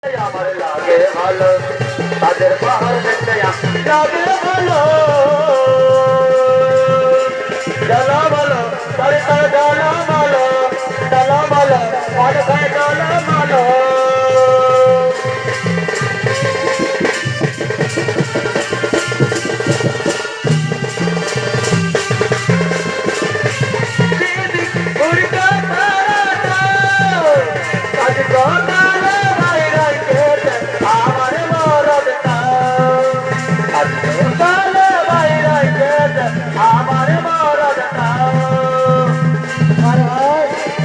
আমার লাগে ভালো তাদের পাহাড় দেখতে লাগে ভালো জ্বালা ভালো তার জ্বালা ভালো জ্বালা ভালো আর খায় জ্বালা ভালো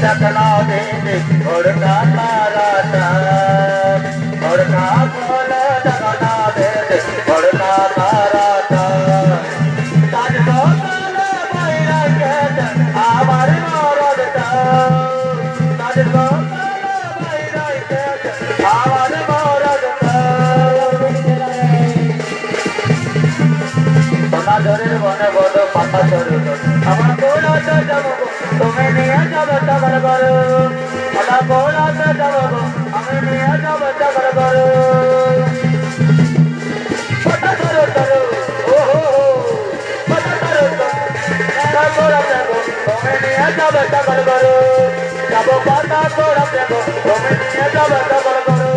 चकना दे और का तारा और का बोल चकना दे और का तारा ताज को ताले बैरा के आवर मरद ताज को ताले बैरा के आवर मरद सोना झरे बने बड़ पाता झरे আমার কোলাতে যাব তুমি নিয়ে যাবে চাকর করো আমার কোলাতে যাব আমি নিয়ে যাবে চাকর করো পাতা ধরো ধরো ও হো পাতা ধরো পাতা কোলাতে তুমি নিয়ে যাবে চাকর করো যাব পাতা কোলাতে তুমি নিয়ে যাবে চাকর করো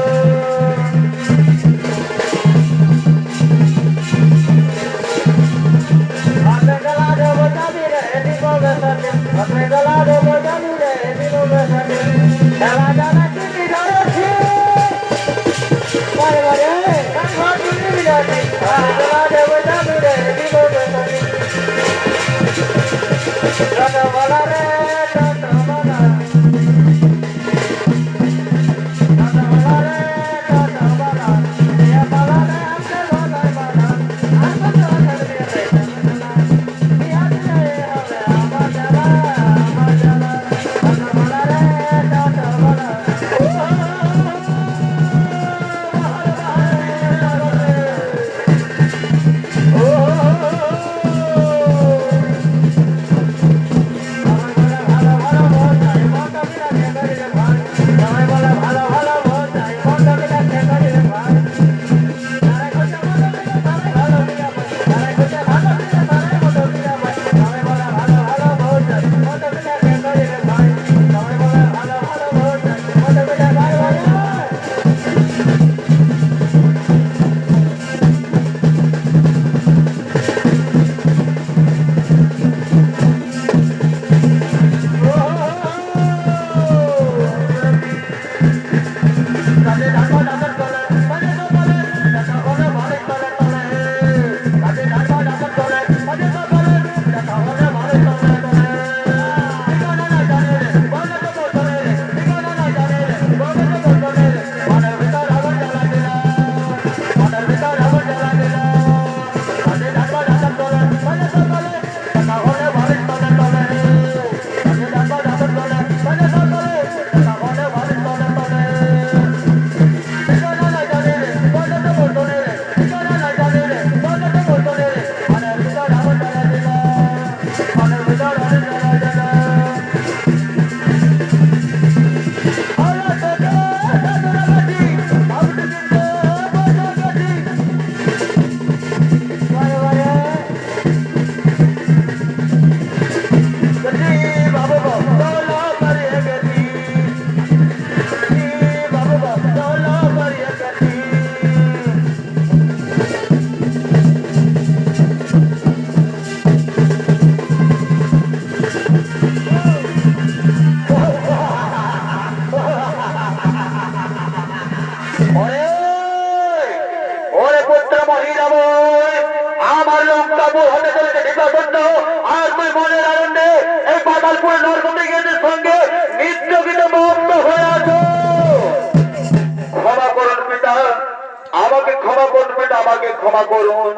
আমাকে ক্ষমা করুন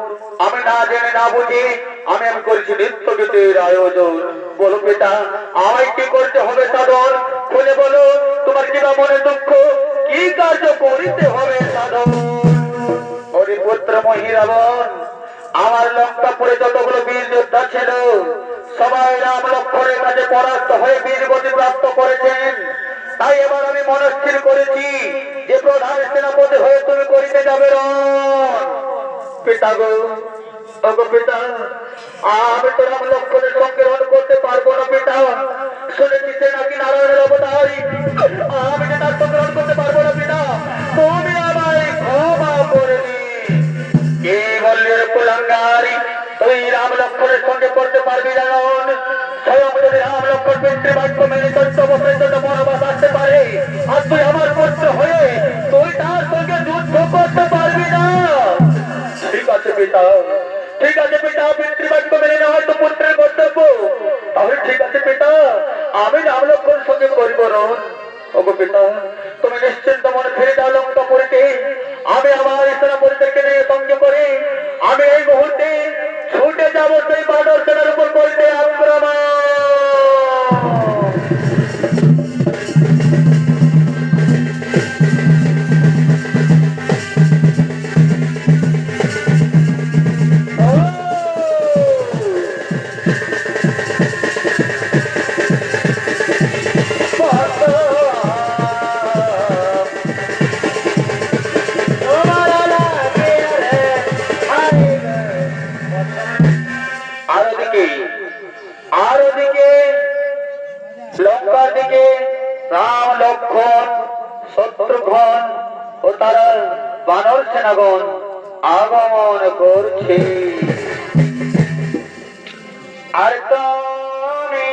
আমি না জেনে না বুঝি আমি করেছি নৃত্য গীতের আয়োজন বলো পিতা আমায় কি করতে হবে সাধন খুলে বলো তোমার কি মনে দুঃখ কি কার্য করিতে হবে সাধন হরিপুত্র মহিরাবণ আমার লঙ্কাপুরে যতগুলো বীর যোদ্ধা ছিল সবাই রাম লক্ষ্মণের কাছে পরাস্ত হয়ে বীরগতি প্রাপ্ত করেছেন তাই এবার আমি মনস্থির করেছি যে প্রধান সেনাপতি হয়ে তুমি করিতে যাবে রণ। পিতা গো, ওগো পিতা, আমি তো রাম লক্ষ্মণের সঙ্গে রণ করতে পারবো না পিতা। শুনেছি সে নাকি নারায়ণের অবতারী, আমি যে তার সঙ্গে রণ করতে পারবো না পিতা। তুমি আমায় ক্ষমা করে দিন। কে বললে রে কুলাঙ্গারি, তুই রাম লক্ষ্মণের সঙ্গে করতে পারবি না রণ? স্বয়ং যদি রাম লক্ষ্মণ পিতৃবাক্য মেনে চলতে অবশ্যই জন্য বনবাস আসতে পারে, আর তুই আমার পুত্র হয়ে তুই তার সঙ্গে যুদ্ধ করতে পারবি না। ঠিক আছে পিতা, ঠিক আছে পিতা, পিতৃবাক্য মেনে নেওয়া তো পুত্রের কর্তব্য। তাহলে ঠিক আছে পিতা, আমি রাম লক্ষ্মণের সঙ্গে করিব রণ। ওগো পিতা, তুমি নিশ্চিন্ত মনে ফিরে যাও লঙ্কাপুরীতে। আমি আমার সেনাপতিদেরকে নিয়ে সঙ্গে করে আমি এই মুহূর্তে ছুটে যাবো সেই বানর সেনার উপর করতে আক্রমণ। আর ওদিকে লঙ্কার দিকে রাম লক্ষ্মণ শত্রুঘ্ন ও তারা বানর সেনাগণ আগমন করছে। আর তুমি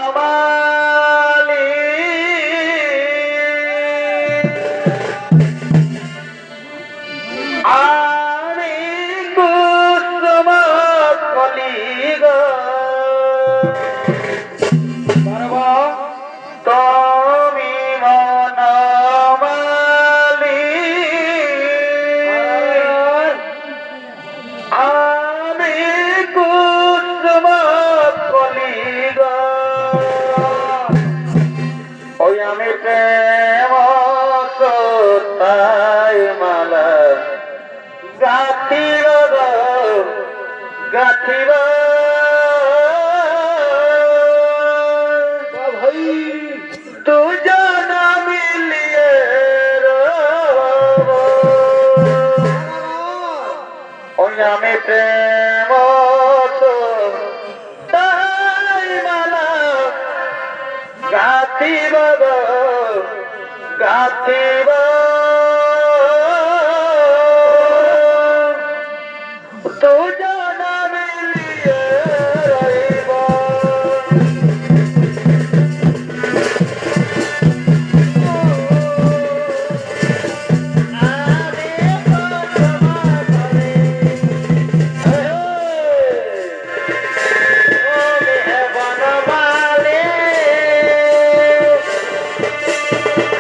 আনামালি আমি কুসুম কলিগা তুমি মনামালি আমি কুসুম কলিগা। ওই আমি প্রেম তাই মালা গাথিব গাথিব দুজন মিলিয়ে ওই আমি প্রেম তাই মালা গাথিব গাথিব দুজন মিলিয়ে রইব।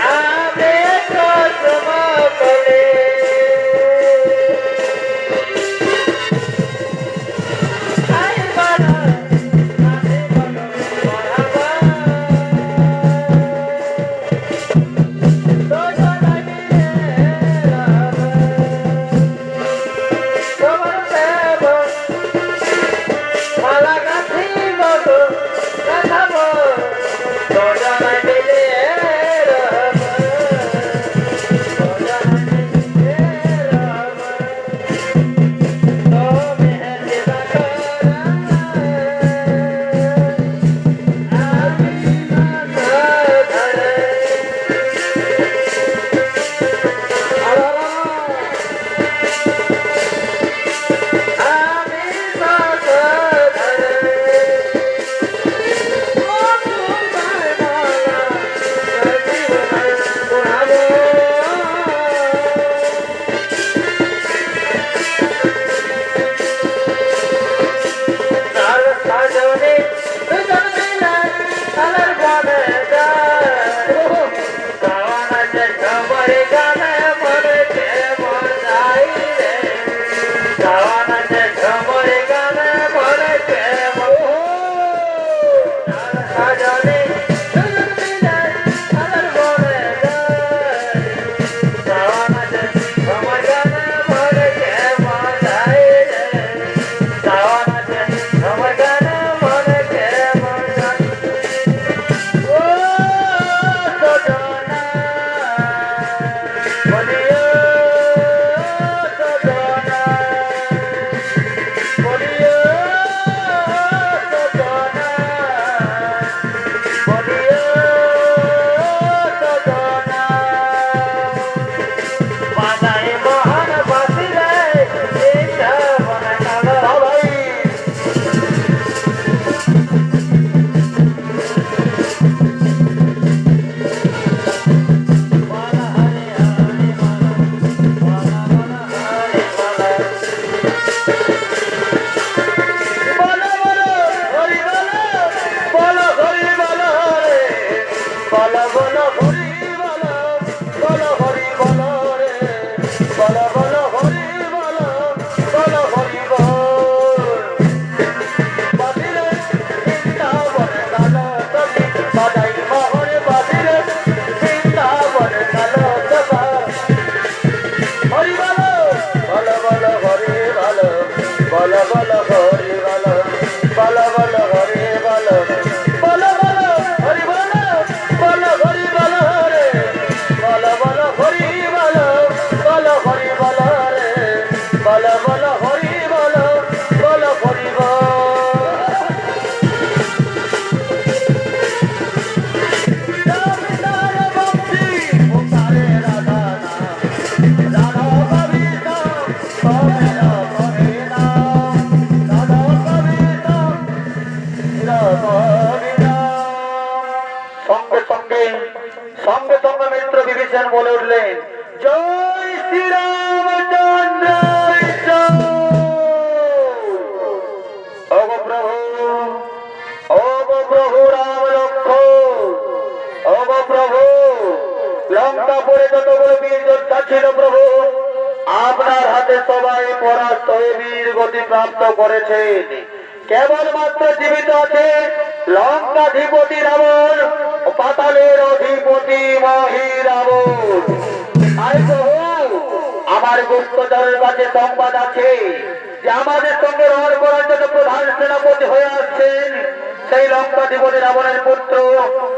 I'm বিভীষণ বলে উঠলেন, জয় শ্রীরামচন্দ্র। ওগো প্রভু, ওগো প্রভু রাম লক্ষ্মণ, ওগো প্রভু, লঙ্কাপুরে যতগুলো বীর যোদ্ধা ছিল প্রভু, আপনার হাতে সবাই পরাস্ত হয়ে বীর গতি প্রাপ্ত করেছেন। কেবলমাত্র জীবিত আছে লঙ্কাধিপতি রাবণ, পাতালের অধিপতি মহি রাবণ। আর প্রভু, আমার গুপ্তচরের কাছে সংবাদ আছে যে আমাদের সঙ্গে লড়াই করার জন্য প্রধান সেনাপতি হয়ে আসছেন সেই লঙ্কাধিপতি রাবণের পুত্র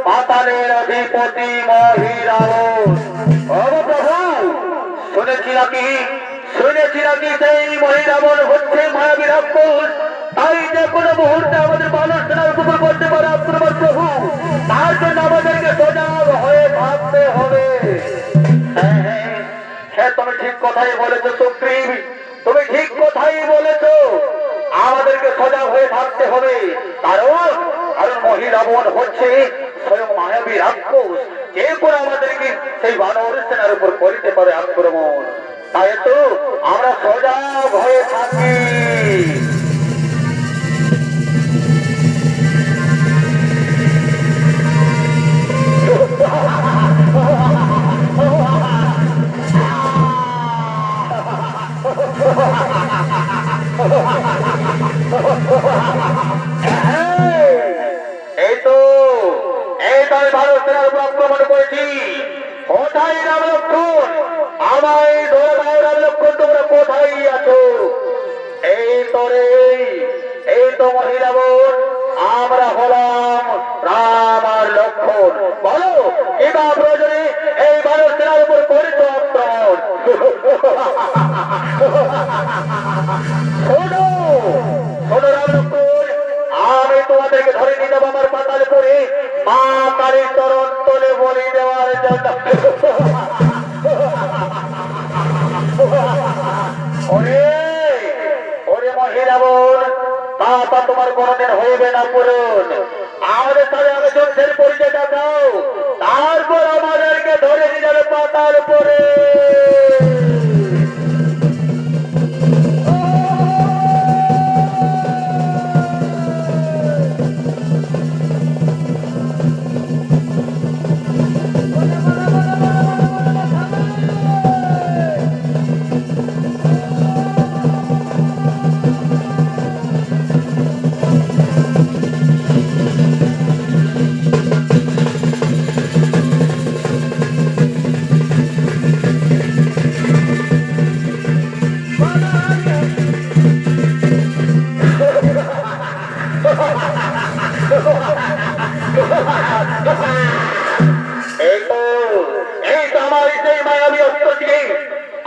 পাতালের অধিপতি মহি রাবণ। ও প্রভু, শুনেছি নাকি সেই মহি রাবণ হচ্ছে মায়াবী রাক্ষস, তাই যে কোনো মুহূর্তে আমাদের মানব সেনার উপর করতে পারে আক্রমণ প্রভু। তার জন্য আমাদেরকে সজাগ হয়ে ভাবতে হবে। হ্যাঁ, তুমি ঠিক কথাই বলেছো সুগ্রীব, তুমি ঠিক কথাই বলেছো। আমাদেরকে সজাগ হয়ে থাকতে হবে, কারণ মহি রাবণ হচ্ছে স্বয়ং মায়াবী রাক্ষস, যে করে আমাদেরকে সেই বানর সেনার উপর করতে পারে আক্রমণ। তাই তো আমরা সজাগ হয়ে থাকি। এই তো আমি ভারত সেনার উপর আক্রমণ করেছি। কোথায় রাম লক্ষ্মণ? আমায় ধরে দাও রাম লক্ষ্মণ, তোমরা কোথায় আছো? এই তো মহি রাবণ, আমরা হলাম রাম আর লক্ষ্মণ। বলো এবার প্রয়োজনে এই ভারত সেনার উপর করেছ আক্রমণ। শোনো রাম লক্ষ্মণ, আমি তোমাদেরকে ধরে নিয়ে যাবো আমার পাতালপুরে মা কালীর চরণ তলে বলি দেওয়ার জন্য। ওরে মহি রাবণ, তা তোমার কোনদিন হইবে না পূরণ। আমাদের সাথে আগে যুদ্ধের পরিচয় দেখাও, তারপর আমাদেরকে ধরে নিয়ে যাবে পাতালপুরে।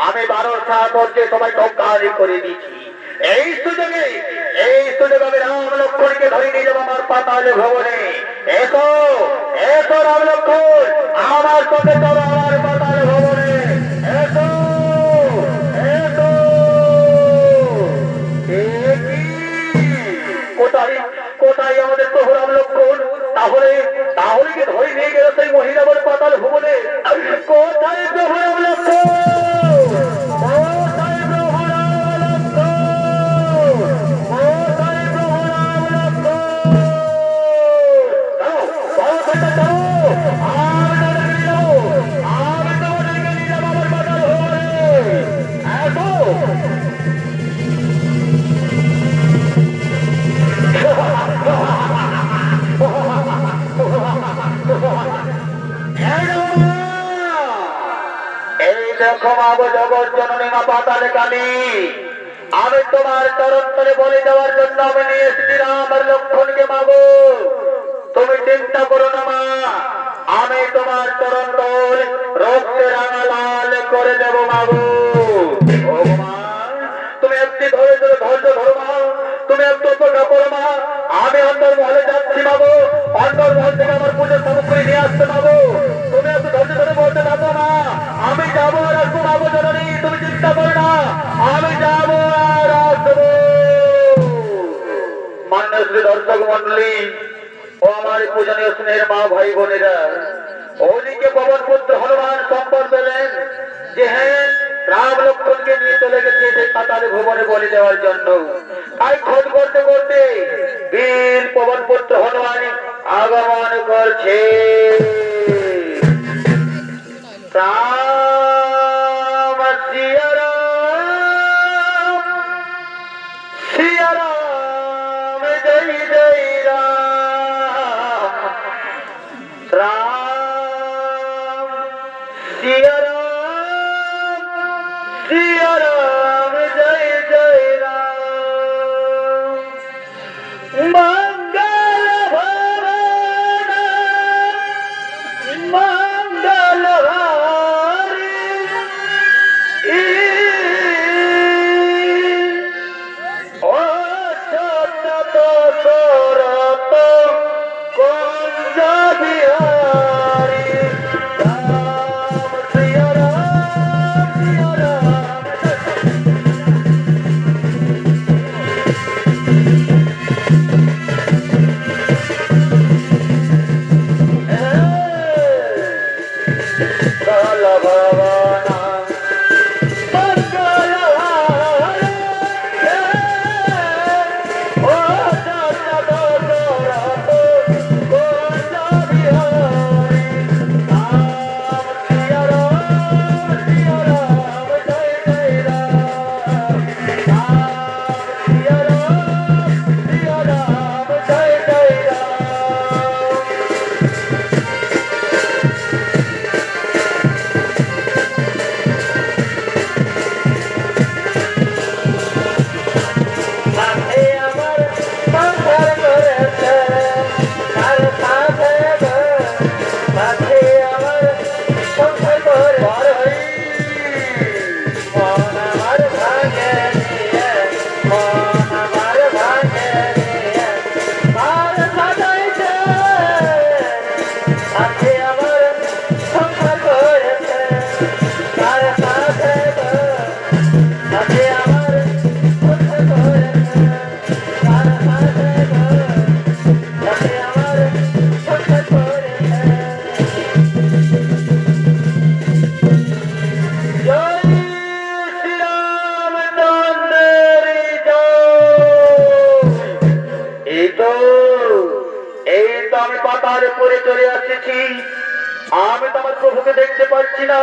আমি 12 সবাই টপকারি করে দিচ্ছি। এই সুযোগে আমি রাম লক্ষ্মণকে ধরে নিয়ে যাবো আমার পাতালে ভবনে। এসো রাম লক্ষ্মণ, আমার সঙ্গে চলো আমার পাতালে ভবনে। এসো কোথায় আমাদের প্রভু রাম লক্ষ্মণ? তাহলে কি ধরে নিয়ে গেল সেই মহি রাবণ পাতাল ভবনে? কোথায় প্রভু রাম লক্ষ্মণ? দেখো মাগো জগৎ জননী মা পাতালে কালী, আমি তোমার চরণ তলে বলে দেওয়ার জন্য আমি নিয়ে এসেছি রাম আর লক্ষ্মণকে। মাগো তুমি চিন্তা করো না মা, আমি তোমার চরণ তল রক্তে রাঙা লাল করে দেব। মাগো ও মা, তুমি একটি ধৈর্য ধরো মা, তুমি একটু অপেক্ষা করো মা। আমি অন্তর্মহলে যাচ্ছি মাগো, অন্তর্মহল থেকে আমার পুজোর সামগ্রী নিয়ে আসতে মাগো। তুমি একটু ধৈর্য ধরে বলতে থাকো মা, আমি যাবো আর আসবো মাগো জননী, তুমি চিন্তা করো না, আমি যাবো আর আসবো। মান্যশ্রী দর্শক মন্ডলী ও আমার পূজনীয় স্নেহের মা ভাই বোনেরা, ওদিকে পবন পুত্র হনুমান সম্পদ পেলেন যে হ্যাঁ রাম লক্ষ্মণকে নিয়ে চলে গেছে সেই পাতালে ভুবনে বলি দেওয়ার জন্য। তাই খোঁজ করতে করতে বীর পবন পুত্র হনুমান আগমন করছে। রাম সিয়া রাম, সিয়া রাম জয় জয় রাম, রাম সিয়া রাম, সিয়া রাম জয় জয় রাম। मंगल भवन मंगल हारी ओ सत सरत कुंज बिहारी राम सिया राम, सिया राम। मंगल भवन मंगल हारी ओ सत सरत कुंज बिहारी राम सिया राम, सिया राम जय जय राम, राम सिया राम, सिया राम जय जय राम। মাঠে আমার সংসার করেছে তার সাথে গো, মাঠে আমার সংসার করে বড় হই মন আমার ভাঙে নিয়ে, মন আমার ভাঙে নিয়ে তার সাজাইছে। মাঠে আমার সংসার করেছে তার সাথে গো, মাঠে আমার সংসার করেছে তার সাথে গো, মাঠে আমার সংসার করেছে। জয় শ্রীরামচন্দ্রের জয়। এই তো আমি পাতালে পরে চলে আসছি। আমি তো আমার প্রভুকে দেখতে পাচ্ছি না,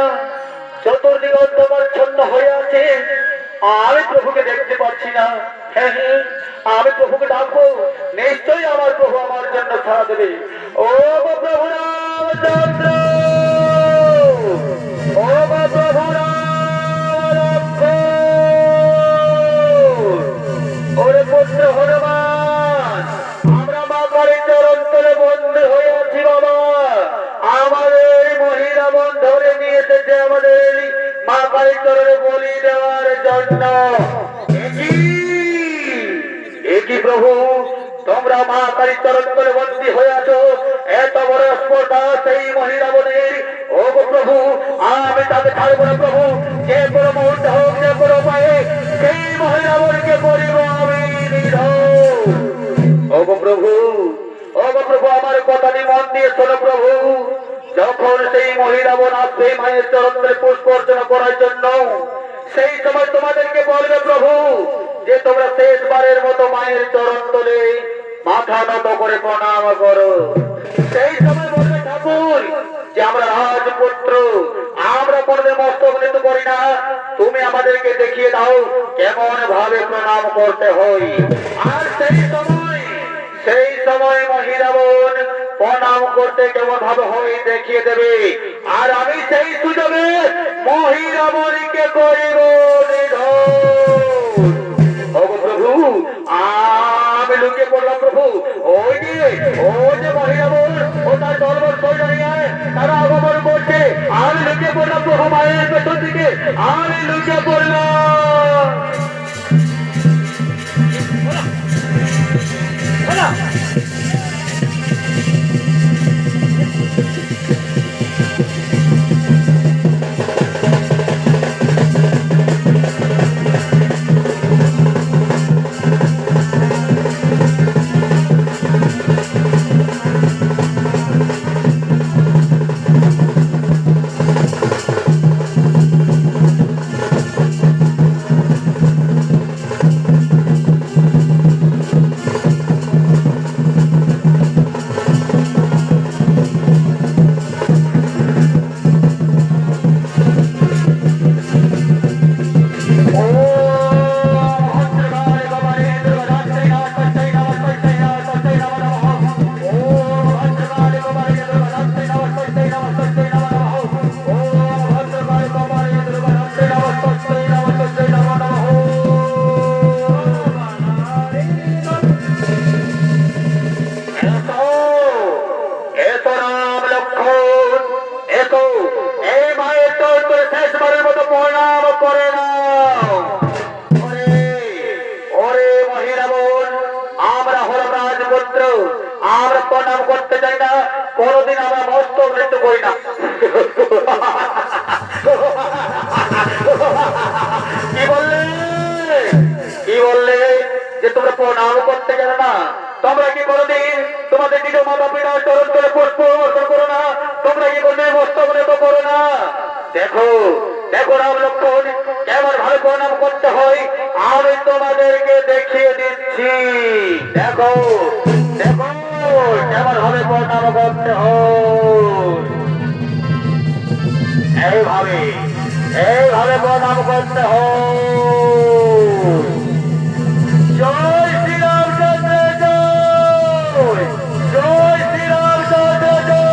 চতুর্দিকে অন্ধকারচ্ছন্ন হয়ে আছে, আমি প্রভুকে দেখতে পাচ্ছি না। হ্যাঁ হ্যাঁ, আমি প্রভুকে ডাকবো, নিশ্চয়ই আমার প্রভু আমার জন্য সাড়া দেবে। ও গো প্রভু রামচন্দ্র, ও গো প্রভু রাম, ওরে পুত্র হনুমান, আমরা মা কালীর চরণ তলে বন্দী হয়ে আছি বাবা। আমাদের মহিলা বন ধরে নিয়ে এসেছে আমাদের মা কালীর চরণে বলি দেওয়ার জন্য। একই প্রভু, তোমরা মা কালীর চরণ তলে বন্দী হয়ে আছো, এত বড় স্পর্ধা সেই মহিলা বনের। ও গো প্রভু, আমি তাকে ছাড়বো না প্রভু, যে কোনো মুহূর্তে হোক, যে কোনো উপায়ে সেই মহিলা বনকে করিব আমি নিধন। ও গো প্রভু, ও গো প্রভু, আমার কথাটি মন দিয়ে শোনো প্রভু। যখন সেই মহিলা বোন আসবে মায়ের চরণ তলে পুষ্প অর্চনা করার জন্য, সেই সময় তোমাদেরকে বলবে প্রভু যে তোমরা শেষবারের মতো মায়ের চরণ তলে মাথা নত করে প্রণাম করো। সেই সময় বলবে ঠাকুর যে আমরা রাজপুত্র, আমরা কোনদিন মস্তক নত করি না, তুমি আমাদেরকে দেখিয়ে দাও কেমন ভাবে প্রণাম করতে হয়। আর সেই সময় মহিলা বোন প্রণাম করতে কেমন ভাবে হয় দেখিয়ে দেবে। আর আমি সেই সুযোগে মহিলা বোনকে করিব নিধন। ও প্রভু, আমি লুকিয়ে পড়লাম প্রভু। ওই যে মহিলা বোন ও তার দলবল সৈন্য নিয়ে তারা আগমন করছে। আমি লুকিয়ে পড়লাম প্রভু মায়ের পেছন দিকে, আমি লুকিয়ে পড়লাম। তোমরা কি কোনোদিন তোমাদের নিজ মাতা পিতার চরণ করে পুষ্প অর্পণ করো না? তোমরা কি কোনোদিন মস্তবনে তো করো না? দেখো দেখো রাম লক্ষ্মণ কেমন ভাবে প্রণাম করতে হয় আমি তোমাদেরকে দেখিয়ে দিচ্ছি। দেখো দেখো কেমন ভাবে প্রণাম করতে হয়। এইভাবে এইভাবে প্রণাম করতে হয়। জয় শ্রীরামচন্দ্র জয়, জয় শ্রীরামচন্দ্র জয়।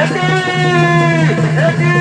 একই একই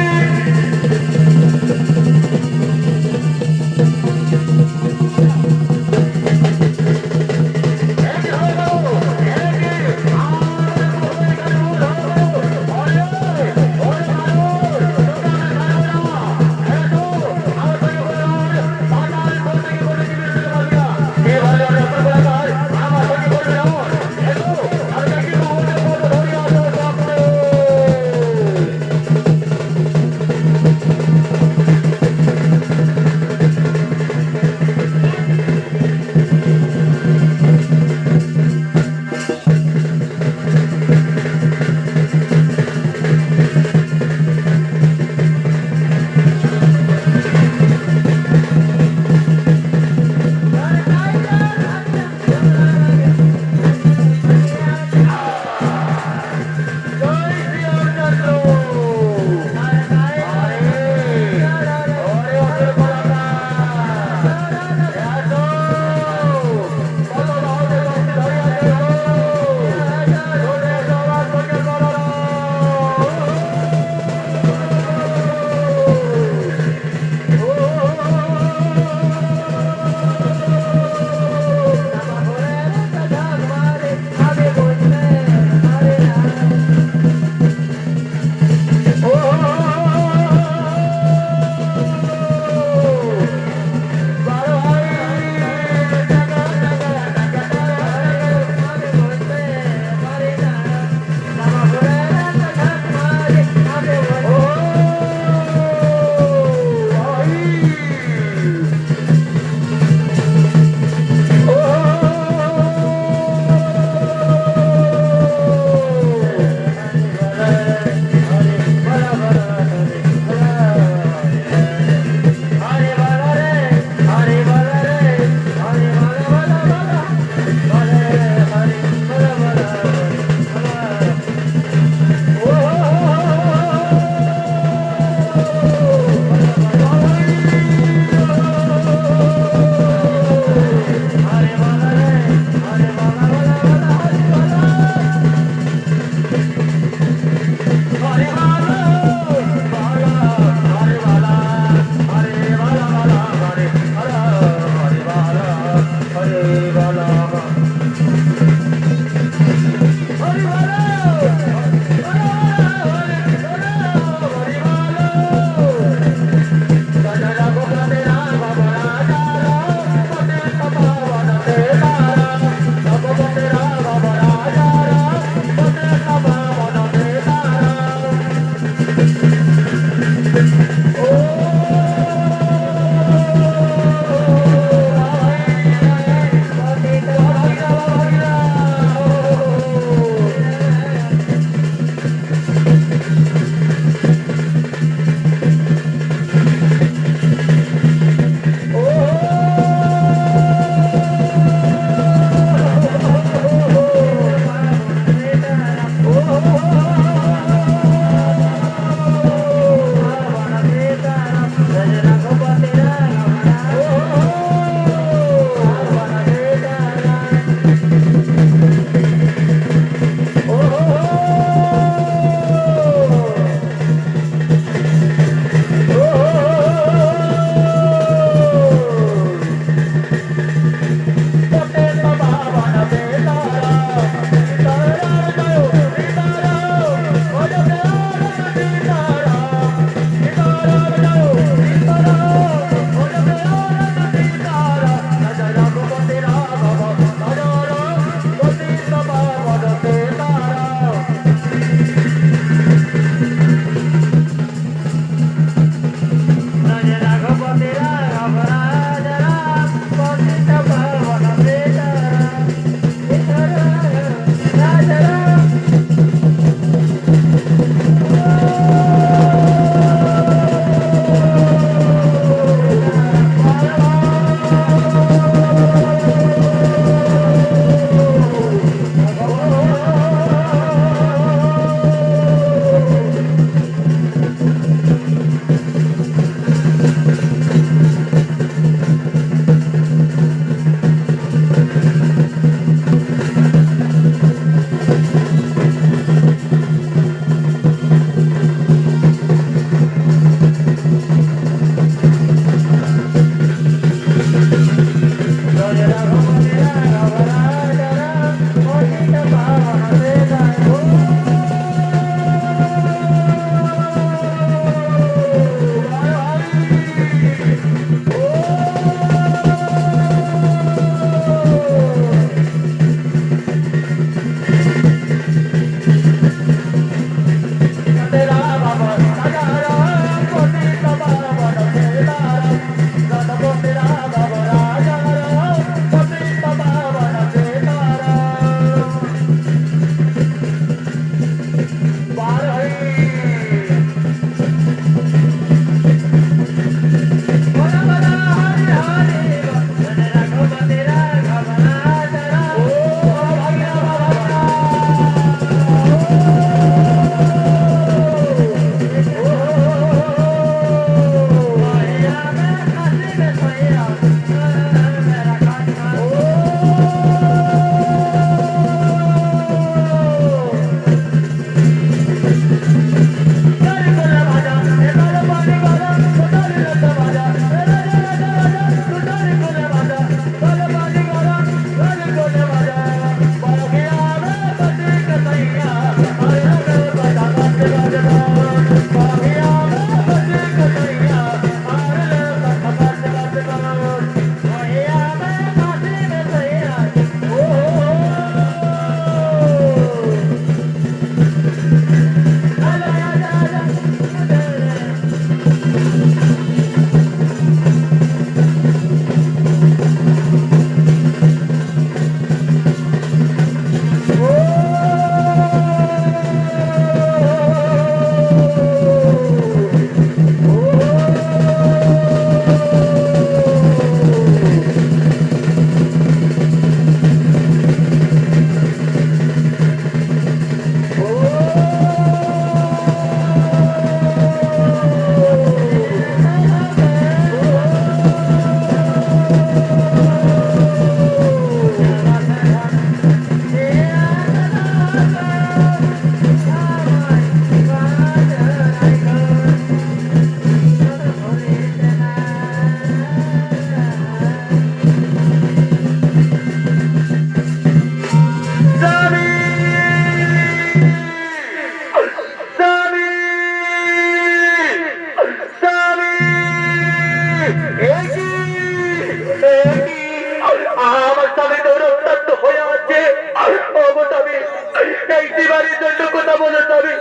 স্বামী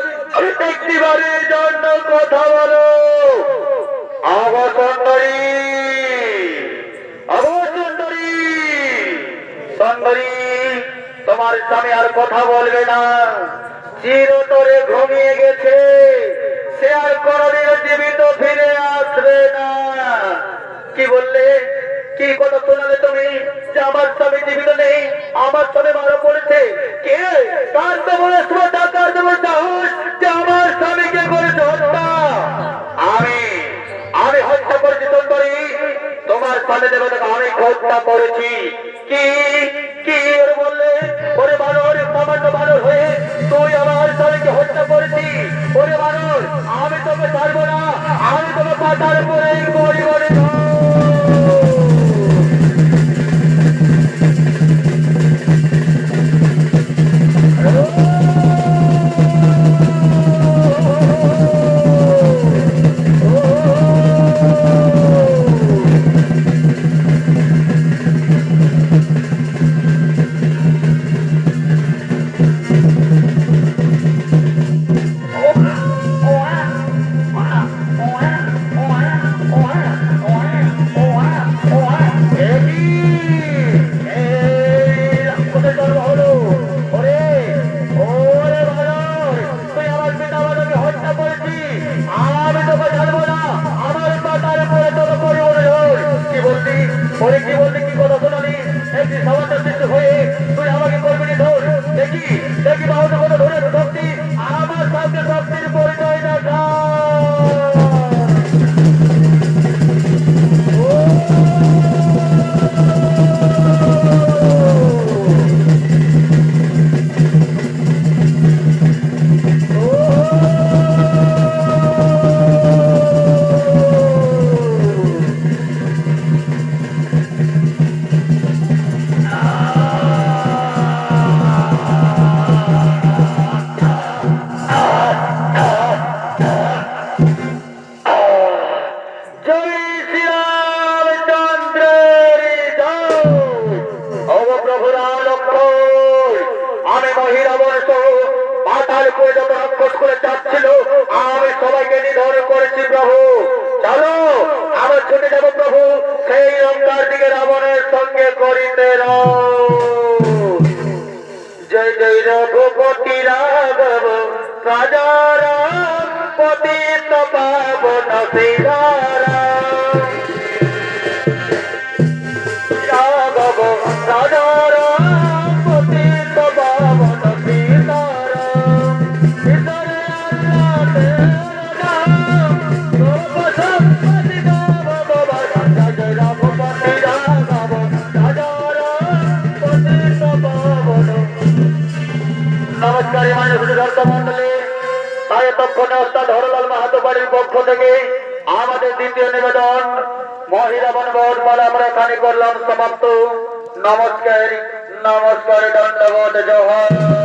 একটিবারের জন্য কথা বলো। আগো সুন্দরী, আগো সুন্দরী, সুন্দরী, তোমার স্বামী আর কথা বলবে না, চিরতরে ঘুমিয়ে গেছে, সে আর কোনদিন জীবিত ফিরে আসবে না। কি বললে? কি কথা শোনালে তুমি যে আমার স্বামী জীবিত নেই, আমার স্বামী মারা পড়েছে? কে? কার দেবলে শ্রদ্ধা, কার দেবলে সাহস যে আমার স্বামীকে করেছে হত্যা? আমি হত্যা করেছি সুন্দরী, তোমার স্বামী দেবতাকে আমি হত্যা করেছি। কি কি ওরে বললে? ওরে বানর, সামান্য বানর হয়ে তুই আমার স্বামীকে হত্যা করেছি? ওরে বানর, আমি তোকে ছাড়বো না, আমি তোকে পাতার পরে গড়ি গড়ি जय जय रघुपति राघव राजा राम पतित पावन सीताराम राघव राजा राम पतित पावन सीताराम इधर अल्लाह तेरा नाम सर्व संपत्ति दाव बाबा जय रघुपति राघव राजा राम पतित पावन। नमस्कार दर्शक मंडली, তাই তখন ওস্তাদ হরলাল মাহাতো বাড়ির পক্ষ থেকে আমাদের দ্বিতীয় নিবেদন মহিলা বনবটমালা আমরা এখানে করলাম সমাপ্ত। নমস্কার, নমস্কার, দণ্ডবোধ, জোহার।